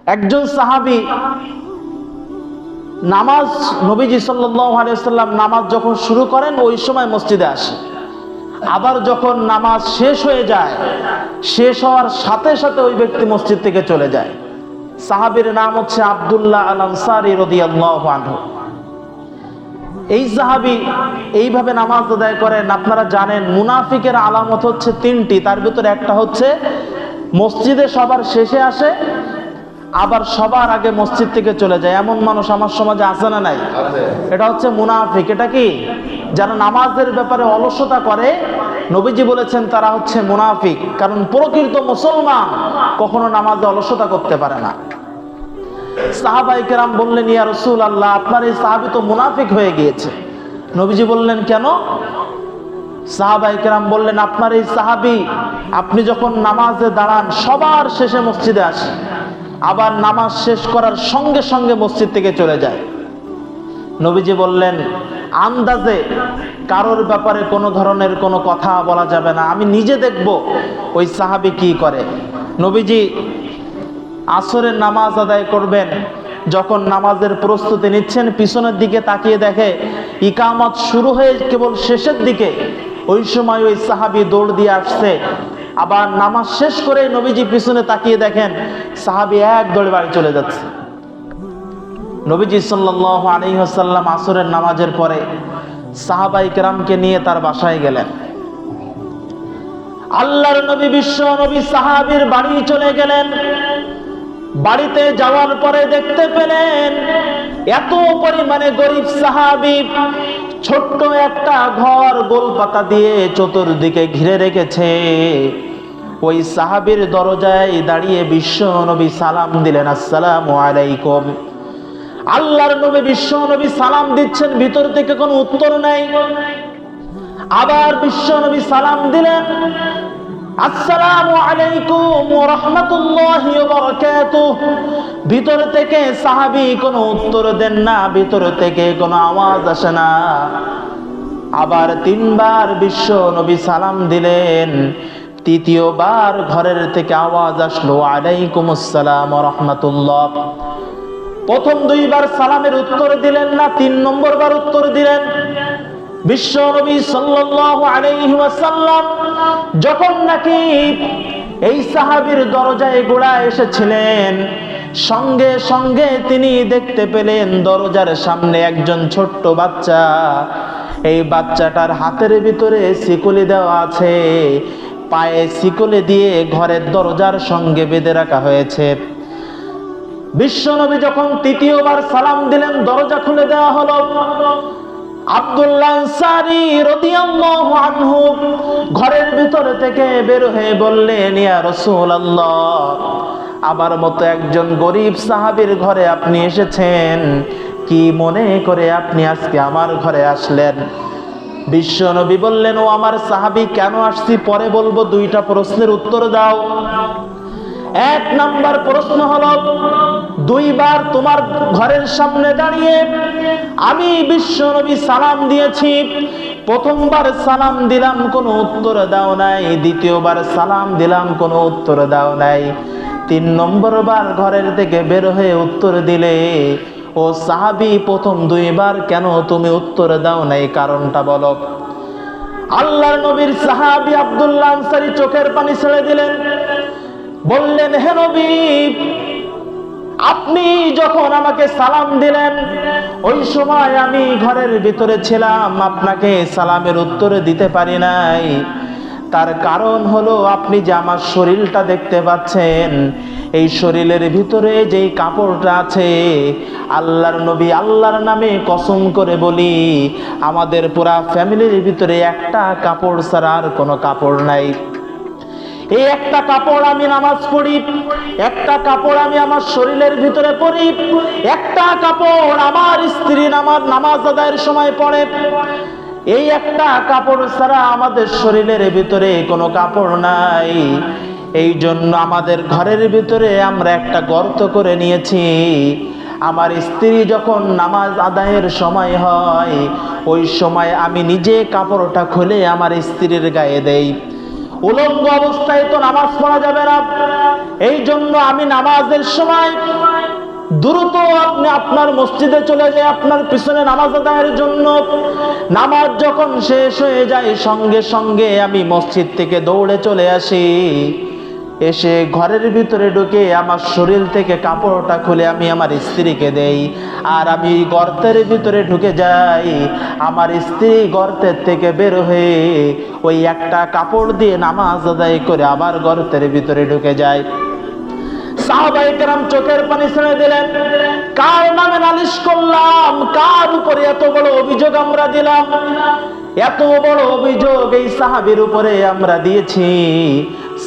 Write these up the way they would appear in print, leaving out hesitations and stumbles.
একজন সাহাবী নামাজ, নবীজি সাল্লাল্লাহু আলাইহি ওয়াসাল্লাম নামাজ যখন শুরু করেন ওই সময় মসজিদে আসে। আবার যখন নামাজ শেষ হয়ে যায়, শেষ হওয়ার সাথে সাথে ওই ব্যক্তি মসজিদ থেকে চলে যায়। সাহাবীর নাম হচ্ছে আব্দুল্লাহ আল আনসারী রাদিয়াল্লাহু আনহু। এই সাহাবী এইভাবে নামাজ আদায় করেন। আপনারা জানেন মুনাফিকের আলামত হচ্ছে তিনটি, তার ভিতরে একটা হচ্ছে মসজিদে সবার শেষে আসে, আবার সবার আগে মসজিদ থেকে চলে যায়। এমন মানুষ আমার সমাজে আছে না নাই? এটা হচ্ছে মুনাফিক। এটা কি? যারা নামাজের ব্যাপারে অলসতা করে, নবীজি বলেছেন তারা হচ্ছে মুনাফিক। কারণ প্রকৃত মুসলমান কখনো নামাজে অলসতা করতে পারে না। সাহাবায়ে কেরাম বললেন, ইয়া রাসূলুল্লাহ, আপনার এই সাহাবী তো মুনাফিক হয়ে গিয়েছে। নবীজি বললেন, কেন? সাহাবায়ে কেরাম বললেন, আপনার এই সাহাবী আপনি যখন নামাজে দাঁড়ান সবার শেষে মসজিদে আসে, আবার নামাজ শেষ করার সঙ্গে সঙ্গে মসজিদ থেকে চলে যায়। নবীজি বললেন, আন্দাজে কারোর ব্যাপারে কোনো ধরনের কোনো কথা বলা যাবে না, আমি নিজে দেখব ওই সাহাবী কি করে। নবীজি আসরের নামাজ আদায় করবেন, যখন নামাজের প্রস্তুতি নিচ্ছেন পিছনের দিকে তাকিয়ে দেখে ইকামত শুরু হয়ে কেবল শেষের দিকে, ওই সময় ওই সাহাবী দৌড় দিয়ে আসছে। আবার নামাজ শেষ করে নবীজি পিছনে তাকিয়ে দেখেন সাহাবী এক দৌড়ে বাড়ি চলে যাচ্ছে। নবীজি সাল্লাল্লাহু আলাইহি ওয়াসাল্লাম আসরের নামাজের পরে সাহাবায়ে কেরামকে নিয়ে তার বাসায় গেলেন। আল্লাহর নবী, বিশ্ব নবী সাহাবীর বাড়ি চলে গেলেন। বাড়িতে যাওয়ার পরে দেখতে পেলেন এত পরিমাণে গরিব সাহাবী, ছোট্ট একটা ঘর গোল পাতা দিয়ে চতুর্দিকে ঘিরে রেখেছে। ওই সাহাবীর দরজায় দাঁড়িয়ে বিশ্ব নবী সালাম দিলেন, আসসালামু আলাইকুম। আল্লাহর নবী, বিশ্ব নবী সালাম দিচ্ছেন, ভিতর থেকে কোনো উত্তর নাই। আবার বিশ্ব নবী সালাম দিলেন, আসসালামু আলাইকুম ওয়া রাহমাতুল্লাহি ওয়া বারাকাতুহু। ভিতর থেকে সাহাবী কোনো উত্তর দেন না, ভিতর থেকে কোনো আওয়াজ আসে না। আবার তিনবার বিশ্ব নবী সালাম দিলেন, তৃতীয়বার ঘরের থেকে আওয়াজ আসলো, আলাইকুমুস সালাম ওয়া রাহমাতুল্লাহ। প্রথম দুইবার সালামের উত্তর দিলেন না, তিন নম্বর বার উত্তর দিলেন। বিশ্ব নবী সাল্লাল্লাহু আলাইহি ওয়াসাল্লাম যখন নাকি এই সাহাবীর দরজায় গোড়ায় এসেছিলেন, সঙ্গে সঙ্গে তিনি দেখতে পেলেন দরজার সামনে একজন ছোট্ট বাচ্চা। এই বাচ্চাটার হাতের ভিতরে শিকলি দেওয়া আছে, পায়ে শিকলি দিয়ে ঘরের দরজার সঙ্গে বেঁধে রাখা হয়েছে। বিশ্ব নবী যখন তৃতীয়বার সালাম দিলেন, দরজা খুলে দেওয়া হলো। আব্দুল্লাহ আনসারী রাদিয়াল্লাহু আনহু ঘরের ভিতর থেকে বের হয়ে বললেন, ইয়া রাসূলুল্লাহ, আমার মতো একজন গরিব সাহাবীর ঘরে আপনি এসেছেন, কি মনে করে আপনি আজকে আমার ঘরে আসলেন? বিশ্ব নবী বললেন, ও আমার সাহাবী, কেন আসছি পরে বলবো, দুইটা প্রশ্নের উত্তর দাও। এক নাম্বার প্রশ্ন হলো, দুইবার তোমার ঘরের সামনে দাঁড়িয়ে আমি বিশ্ব নবী সালাম দিয়েছি। প্রথমবার সালাম দিলাম, কোনো উত্তর দাও নাই। দ্বিতীয়বার সালাম দিলাম, কোনো উত্তর দাও নাই। তিন নম্বর বার ঘরের থেকে বের হয়ে উত্তর দিলে। ও সাহাবী, প্রথম দুইবার কেন তুমি উত্তর দাও নাই, কারণটা বলো। আল্লাহর নবীর সাহাবী আব্দুল্লাহ আনসারী চোখের পানি ছেড়ে দিলেন, বললেন, হে নবী, আপনি যখন আমাকে সালাম দিলেন ওই সময় আমি ঘরের ভিতরে ছিলাম, আপনাকে সালামের উত্তর দিতে পারি নাই। তার কারণ হলো, আপনি যে আমার শরীরটা দেখতে পাচ্ছেন, এই শরীরের ভিতরে যেই কাপড়টা আছে, আল্লাহর নবী আল্লাহর নামে কসম করে বলি, আমাদের পুরা ফ্যামিলির ভিতরে একটা কাপড় ছাড়া আর কোনো কাপড় নাই। এই একটা কাপড় আমি নামাজ পড়ি, একটা কাপড় আমি আমার শরীরের ভিতরে পরি, একটা কাপড় আমার স্ত্রী নামাজ আদায়ের সময় পড়ে। এই একটা কাপড় ছাড়া আমাদের শরীরের ভিতরে কোনো কাপড় নাই। এই জন্য আমাদের ঘরের ভিতরে আমরা একটা গর্ত করে নিয়েছি। আমার স্ত্রী যখন নামাজ আদায়ের সময় হয়, ওই সময় আমি নিজে কাপড়টা খুলে আমার স্ত্রীর গায়ে দেই। উলঙ্গ অবস্থায় তো নামাজ পড়া যাবে না। এই জন্য আমি নামাজের সময় দ্রুত আপনি আপনার মসজিদে চলে যায় আপনার পিছনে নামাজ আদায়ের জন্য। নামাজ যখন শেষ হয়ে যায় সঙ্গে সঙ্গে আমি মসজিদ থেকে দৌড়ে চলে আসি। এসে ঘরের ভিতরে ঢুকে আমার শরীর থেকে কাপড়টা খুলে আমি আমার স্ত্রীকে দেই, আর আমি গর্তের ভিতরে ঢুকে যাই। আমার স্ত্রী গর্তের থেকে বের হয়ে ওই একটা কাপড় দিয়ে নামাজ আদায় করে আবার গর্তের ভিতরে ঢুকে যায়। সাহাবায়ে কেরাম চোখের পানি ছেড়ে দিলেন, কার নামে নালিশ করলাম, কার উপরে এত বড় অভিযোগ আমরা দিলাম। এত বড় অভিযোগ এই সাহাবীর উপরে আমরা দিয়েছি।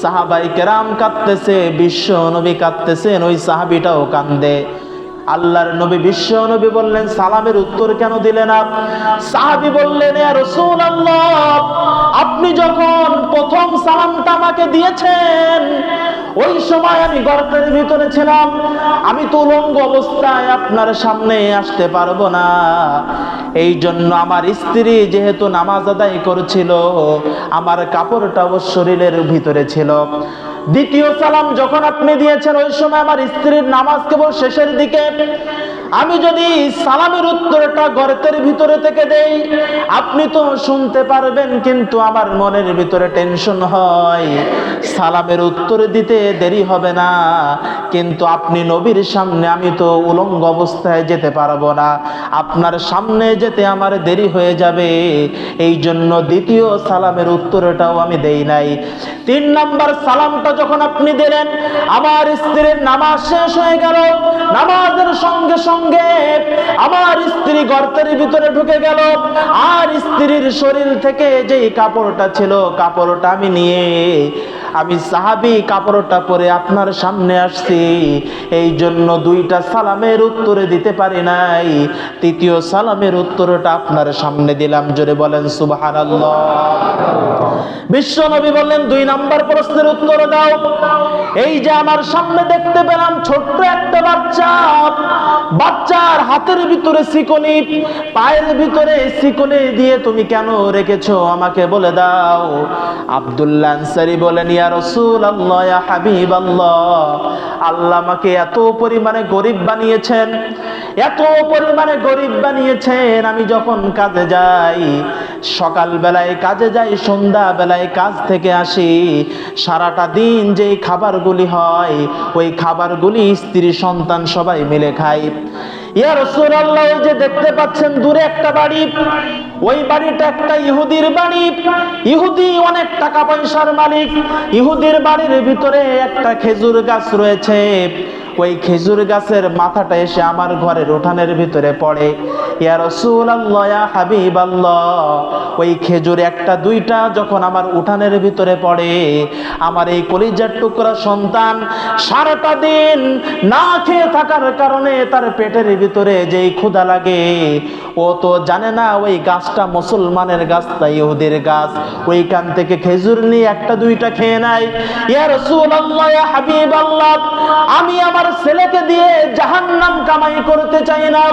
সাহাবায়ে কেরাম কাঁদতেছে, বিশ্ব নবী কাঁদতেছেন, ওই সাহাবীটাও কান্দে। আল্লাহর নবী বিশ্ব নবী বললেন, সালামের উত্তর কেন দিলেন না? সাহাবী বললেন, ইয়া রাসূলুল্লাহ, আপনি যখন প্রথম সালামটা আমাকে দিয়েছেন ওই সময় আমি গর্তের ভিতরে ছিলাম, আমি তো উলঙ্গ অবস্থায় আপনার সামনে আসতে পারবো না। এই জন্য আমার স্ত্রী যেহেতু নামাজ আদায় করছিল, আমার কাপড়টা ওর শরীরের ভিতরে ছিল। দ্বিতীয় সালাম যখন আপনি দিয়েছেন ওই সময় আমার স্ত্রীর নামাজ কেবল শেষের দিকে। আমি যদি সালামের উত্তরটা গর্তের ভিতরে থেকে দেই আপনি তো শুনতে পারবেন, কিন্তু আমার মনের ভিতরে টেনশন হয়, সালামের উত্তর দিতে দেরি হবে না, কিন্তু আপনি নবীর সামনে আমি তো উলঙ্গ অবস্থায় যেতে পারবো না, আপনার সামনে যেতে আমার দেরি হয়ে যাবে। এই জন্য দ্বিতীয় সালামের উত্তরটাও আমি দেই নাই। 3 নাম্বার সালামটা যখন আপনি দিলেন আমার স্ত্রীর নামাজ শেষ হয়ে গেল। নামাজের সঙ্গে সঙ্গে আমার স্ত্রী গর্তের ভিতরে ঢুকে গেল, আর স্ত্রীর শরীর থেকে যেই কাপড়টা ছিল কাপড়টা আমি নিয়ে আমি সাহাবী কাপড়টা পরে আপনার সামনে আসছি। এই জন্য 2টা সালামের উত্তরে দিতে পারি নাই, তৃতীয় সালামের উত্তরটা আপনার সামনে দিলাম। জোরে বলেন সুবহানাল্লাহ। বিশ্ব নবী বললেন, 2 নাম্বার প্রশ্নের উত্তর দাও। এই যে আমার সামনে দেখতে পেলাম ছোট্ট একটা বাচ্চা, বাচ্চার হাতের ভিতরে শিকলি, পায়ের ভিতরে শিকলি দিয়ে তুমি কেন রেখেছো আমাকে বলে দাও। আব্দুল্লাহ আনসারী বলেন, ইয়া রাসূলুল্লাহ, ইয়া হাবিবাল্লাহ, আল্লাহ আমাকে এত পরিমাণে গরিব বানিয়েছেন, এত পরিমাণে গরিব বানিয়েছেন, আমি যখন কাজে যাই, সকাল বেলায় কাজে যাই, সন্ধ্যা বেলায় কাজ থেকে আসি, সারাটা দিন যেই খাবারগুলি হয় ওই খাবারগুলি স্ত্রী সন্তান সবাই মিলে খাই। ইয়া রাসূলুল্লাহ, ওই যে দেখতে পাচ্ছেন দূরে একটা বাড়ি, ওই বাড়িটা একটা ইহুদির বাড়ি। ইহুদি অনেক টাকা পয়সার মালিক। ইহুদির বাড়ির ভিতরে একটা খেজুর গাছ রয়েছে। ওই খেজুর গাছের মাথাটা এসে আমার ঘরের উঠানের ভিতরে পড়ে। ইয়া রাসূলুল্লাহ, ইয়া হাবিবাল্লাহ, ওই খেজুর 1টা 2টা যখন আমার উঠানের ভিতরে পড়ে, আমার এই কলিজার টুকরা সন্তান সারাটা দিন না খেয়ে থাকার কারণে তার পেটের ভিতরে যেই ক্ষুধা লাগে, ও তো জানে না ওই গাছটা মুসলমানের গাছ, তা ইহুদির গাছ। ওইখান থেকে খেজুর নিয়ে 1টা 2টা খেয়ে নেয়। ইয়া রাসূলুল্লাহ, ইয়া হাবিবাল্লাহ, আমি আমার ছেলেকে দিয়ে জাহান্নাম কামাই করতে চাই না।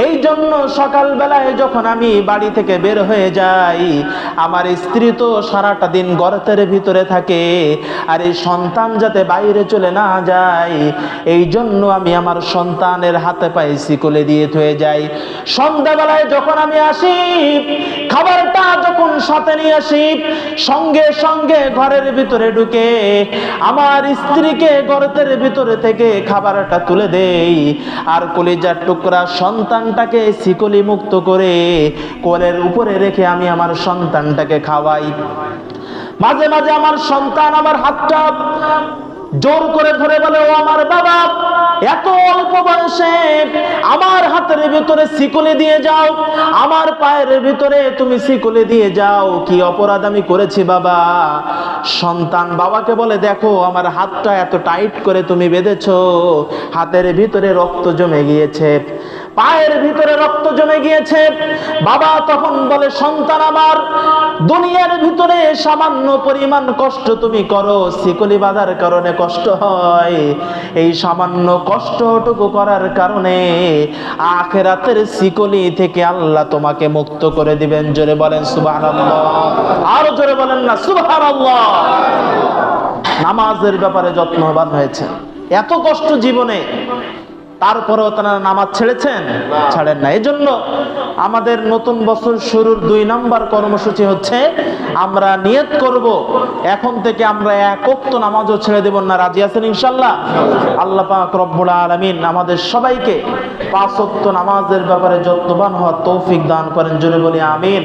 এই জন্য সকাল বেলায় যখন আমি বাড়ি থেকে বের হয়ে যাই, আমার স্ত্রী তো সারাটা দিন গর্তের ভিতরে থাকে, আর এই সন্তান যাতে বাইরে চলে না যায় এই জন্য আমি আমার সন্তানের হাতে পায়ে শিকলে দিয়ে থয়ে যাই। সন্ধ্যাবেলায় যখন আমি আসি, খাবারটা যখন সাথে নিয়ে আসি, সঙ্গে সঙ্গে ঘরের ভিতরে ঢুকে আমার স্ত্রীকে গর্তের ভিতরে থেকে খাবারটা তুলে দেই, আর কলিজার টুকরা সন্তানটাকে শিকলি মুক্ত করে কোলের উপরে রেখে আমি আমার সন্তানটাকে খাওয়াই। মাঝে মাঝে আমার সন্তান আমার হাতটা জোর করে ধরে বলে, ও আমার বাবা, এত অল্প বয়সে আমার হাতের ভিতরে শিকলি দিয়ে যাও, আমার পায়ের ভিতরে তুমি শিকলি দিয়ে যাও, কি অপরাধ আমি করেছি বাবা? সন্তান বাবাকে বলে, দেখো আমার হাতটা এত টাইট করে তুমি বেঁধেছো, হাতের ভিতরে রক্ত জমে গিয়েছে। পায়ের ভিতরে রক্ত জমে গিয়েছে। বাবা তখন বলে, সন্তান আমার, দুনিয়ার ভিতরে সামান্য পরিমাণ কষ্ট তুমি করো, শিকলি বাঁধার কারণে কষ্ট হয়, এই সামান্য কষ্টটুকু করার কারণে আখিরাতের শিকলি থেকে আল্লাহ তোমাকে মুক্ত করে দিবেন। জোরে বলেন সুবহানাল্লাহ, আরো জোরে বলেন না সুবহানাল্লাহ। নামাজের ব্যাপারে যত্নবান হয়েছে, এত কষ্ট জীবনে, তারপরেও তারা নামাজ ছেড়েছেন? ছাড়েন না। এজন্য আমাদের নতুন বছর শুরুর 2 নম্বর কর্মসূচি হচ্ছে, আমরা নিয়ত করব এখন থেকে আমরা এক ওয়াক্ত নামাজও ছেড়ে দেব না। রাজি আছেন ইনশাআল্লাহ? আল্লাহ পাক রব্বুল আলামিন আমাদের সবাইকে 5 ওয়াক্ত নামাজের ব্যাপারে যত্নবান হওয়ার তৌফিক দান করেন। জোরে বলি আমিন।